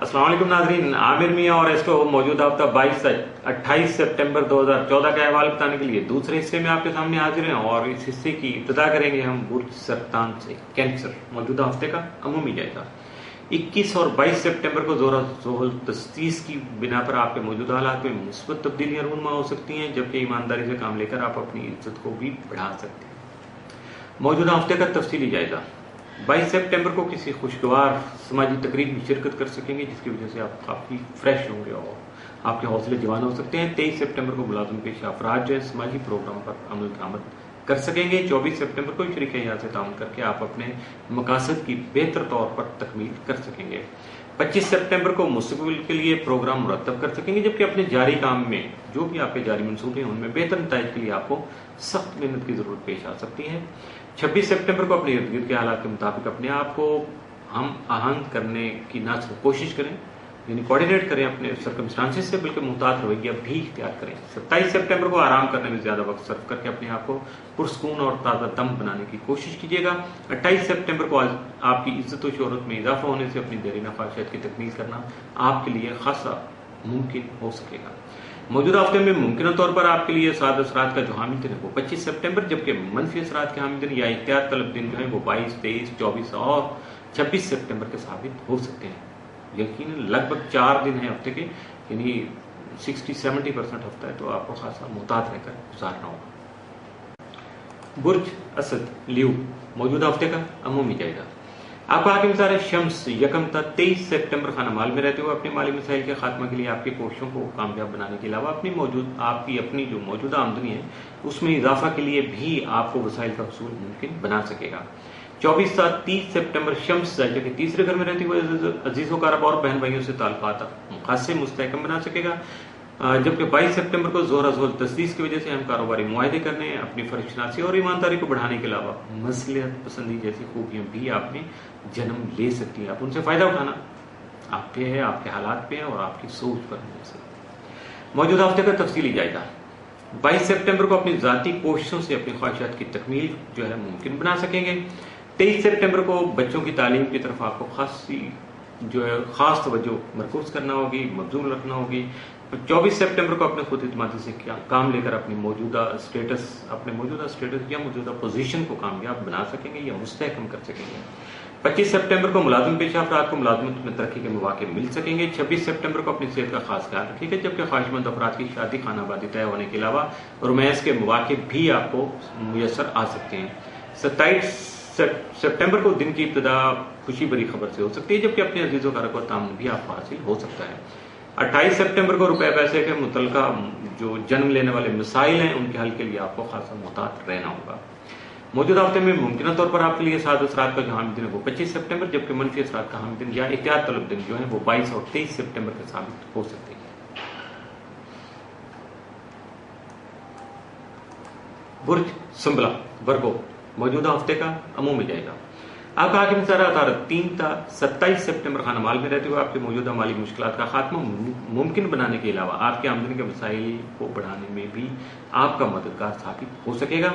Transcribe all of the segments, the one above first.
अस्सलाम वालेकुम नाज़रीन, आमिर मियां और इसको मौजूदा हफ्ता 22 से 28 सितंबर 2014 का अहवाल बताने के लिए दूसरे हिस्से में आपके सामने हाजिर हैं और इस हिस्से की इब्तिदा करेंगे हम बुर्ज सरतान से। कैंसर मौजूदा हफ्ते का अमूमी जायजा। 21 और 22 सितंबर को जोरा जोहल तस्दीस की बिना पर आपके मौजूदा हालात में मुस्बत तब्दीलियां रूनमा हो सकती हैं, जबकि ईमानदारी से काम लेकर आप अपनी इज्जत को भी बढ़ा सकते हैं। मौजूदा हफ्ते का तफसीली जायजा। 22 सितंबर को किसी खुशगवार समाजी तकरीब में शिरकत कर सकेंगे, जिसकी वजह से आप काफ़ी फ्रेश होंगे और आपके हौसले जवान हो सकते हैं। 23 सितंबर को मुलाजिम पेशा अफराद जो है समाजी प्रोग्राम पर अमल दरामद कर सकेंगे। 24 सितंबर को शरीक हयात से ताउन करके आप अपने मकासद की बेहतर तौर पर तकमील कर सकेंगे। 25 सितंबर को मुस्तकबिल के लिए प्रोग्राम मुरतब कर सकेंगे, जबकि अपने जारी काम में जो भी आपके जारी मंसूबे हैं उनमें बेहतर नताइज के लिए आपको सख्त मेहनत की जरूरत पेश आ सकती है। 26 सितंबर को अपने इर्द गिर्द के हालात के मुताबिक अपने आप को हम आहंग करने की ना सिर्फ कोशिश करें, यानी कोऑर्डिनेट करें अपने सर्कमस्टांसेस से, बल्कि मुहतात रवैया भी इख्तियार करें। 27 सितंबर को आराम करने में ज्यादा वक्त सर्व करके अपने आप को पुरसकून और ताज़ा दम बनाने की कोशिश कीजिएगा। 28 सितंबर को आपकी इज्जत और शोहरत में इजाफा होने से अपनी देरीना ख्वाहिशात की तकमील करना आपके लिए खासा मुमकिन हो सकेगा। मौजूदा हफ्ते में मुमकिन तौर पर आपके लिए साद असरात का जो हामिल दिन है वो 25 सितंबर, जबकि मनफी असरात के हामिल दिन या एहतियात तलब दिन जो है वो 22, 23, 24 और 26 सितंबर के साबित हो सकते हैं। यकीन लगभग 4 दिन है हफ्ते के, यानी 60-70% हफ्ता है, तो आपको खासा मुहतात रहकर गुजारना होगा। बुर्ज असद लियो मौजूदा हफ्ते का अमूमी जायजा। आपका हाकिम सारे शम्स यकम तक 23 सितंबर खाना माल में रहते हुए अपने माली मसाइल के खात्मा के लिए आपकी कोशिशों को कामयाब बनाने के अलावा आपकी अपनी जो मौजूदा आमदनी है उसमें इजाफा के लिए भी आपको वसाइल का हसूल मुमकिन बना सकेगा। 24 से 30 सितंबर शम्स जायजा के तीसरे घर में रहते हुए अजीजों कारब और बहन भाइयों से ताल्लुकात खासे मुस्तहकम बना सकेगा, जबकि 22 सितंबर को जोहरा जोहल तस्दीस की वजह से हम कारोबारी मुआहदे करने, अपनी फर्शनासी और ईमानदारी को बढ़ाने के अलावा मसलियत पसंदी जैसी खूबियां भी आप में जन्म ले सकती है। आप उनसे फायदा उठाना आप पे है, आपके हालात पे है और आपकी सोच पर है। मौजूदा हफ्ते का तफसीली जायजा। 22 सितंबर को अपनी जाती कोशिशों से अपनी ख्वाहिशात की तकमील जो है मुमकिन बना सकेंगे। 23 सितंबर को बच्चों की तालीम की तरफ आपको खास तवज्जो मरकूज करना होगी, मबजूल रखना होगी। 24 सितंबर को अपने खुद इत्मीनान से काम लेकर अपने मौजूदा स्टेटस या मौजूदा पोजीशन को कामयाब बना सकेंगे या मुस्तहकम कर सकेंगे। 25 सितंबर को मुलाजिम पेशा अफराद को मुलाजमत में तरक्की के मौके मिल सकेंगे। 26 सितंबर को अपनी सेहत का खास ख्याल रखिएगा, जबकि ख्वाहिशमंद अफराद की शादी खानाबादी तय होने के अलावा रोमांस के मौके भी आपको मुयसर आ सकते हैं। 27 सितंबर को दिन की इब्तिदा खुशी भरी खबर से हो सकती है, जबकि अपने अजीजों का रखो तामन भी आपको हासिल हो सकता है। 28 सितंबर को रुपए पैसे के मुतल्लिका जो जन्म लेने वाले मसाइल हैं उनके हल के लिए आपको खासा मुहतात रहना होगा। मौजूदा हफ्ते में मुमकिन तौर पर आपके लिए साद असरात का जो हामिल दिन है वो 25 सितंबर, जबकि मनफी असरात का हामिल दिन या एहतियात तलब दिन जो है वो 22 और 23 सितंबर के साबित हो सकते हैं। बुर्ज संबला वर्गो मौजूदा हफ्ते का अमूमी जायजा। आपका हाकिम सारा 3 ta 27 सितंबर खाना माल में रहते हुए आपके मौजूदा माली मुश्किलात का खात्मा मुमकिन बनाने के अलावा आपकी आमदनी के वसाइल को बढ़ाने में भी आपका मददगार साबित हो सकेगा।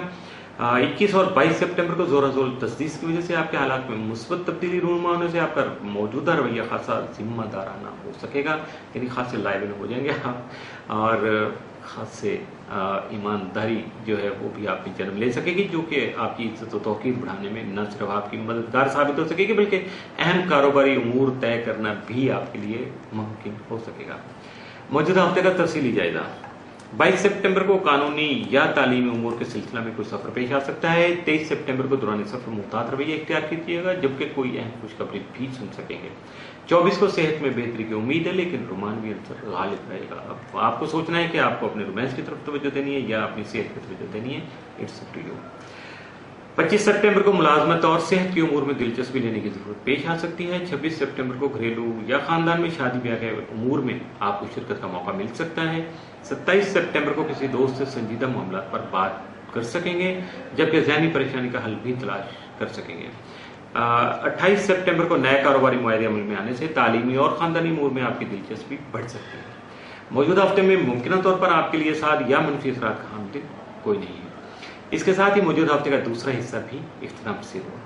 21 और 22 सितंबर को जोरा जोर तस्दीस की वजह से आपके हालात में मुस्बत तब्दीली रूनमा होने से आपका मौजूदा रवैया खासा जिम्मेदाराना हो सकेगा, यानी खासे लायबिल हो जाएंगे आप और खासे ईमानदारी जो है वो भी आप में जन्म ले सकेगी, जो कि आपकी इज्जत और तौकीर बढ़ाने में न सिर्फ आपकी मददगार साबित हो सकेगी बल्कि अहम कारोबारी उमूर तय करना भी आपके लिए मुमकिन हो सकेगा। मौजूदा हफ्ते का तफसीली जायजा। 22 सितंबर को कानूनी या तालीमी उमूर के सिलसिला में कोई सफर पेश आ सकता है। 23 सितंबर को दौरान सफर मुहतात रवैया इख्तियार कीजिएगा, जबकि कोई अहम खुशखबरी भी सुन सकेंगे। 24 को सेहत में बेहतरी की उम्मीद है, लेकिन रोमानवी अंसर गालिब रहेगा। अब आपको सोचना है कि आपको अपने रोमांस की तरफ तवज्जो देनी है या अपनी सेहत की तवज्जो देनी है। It's up to you. 25 सितंबर को मुलाजमत और सेहत की उमूर में दिलचस्पी लेने की जरूरत पेश आ सकती है। 26 सितंबर को घरेलू या खानदान में शादी ब्याह के उमूर में आपको शिरकत का मौका मिल सकता है। 27 सितंबर को किसी दोस्त से संजीदा मामला पर बात कर सकेंगे, जबकि ज़हनी परेशानी का हल भी तलाश कर सकेंगे। 28 सितंबर को नए कारोबारी मुआहदे अमल में आने से तालीमी और खानदानी उमूर में आपकी दिलचस्पी बढ़ सकती है। मौजूदा हफ्ते में मुमकिन तौर पर आपके लिए साद या मनफी असरात का हामिल दिन कोई नहीं है। इसके साथ ही मौजूदा हफ्ते का दूसरा हिस्सा भी इख्तिताम पसीर हुआ।